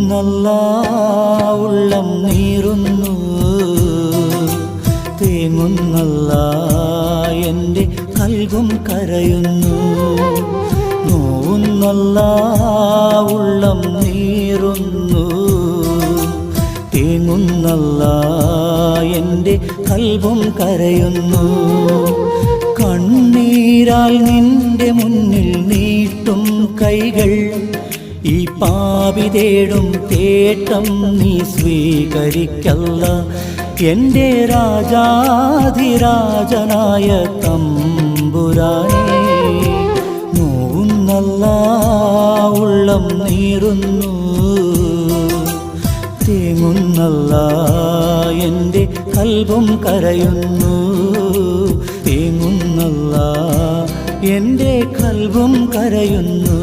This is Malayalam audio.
തേങ്ങുന്നല്ലാ ഉള്ളം നീറുന്നു, തേങ്ങുന്നല്ലാ എൻ്റെ കൽബും കരയുന്നു. നോവുന്നല്ലാ ഉള്ളം നീറുന്നു, തേങ്ങുന്നല്ലാ എൻ്റെ കൽബും കരയുന്നു. കണ്ണീരാൽ നിന്റെ മുന്നിൽ നീട്ടും കൈകൾ, ഈ പാപി തേടും തേട്ടം നീ സ്വീകരിക്കല്ല. എൻ്റെ രാജാധിരാജനായ തമ്പുരാനേ, നോവുന്നല്ലാ ഉള്ളം നീറുന്നു, തേങ്ങുന്നല്ലാ എൻ്റെ കൽബും കരയുന്നു. തേങ്ങുന്നല്ലാ എൻ്റെ കൽബും കരയുന്നു.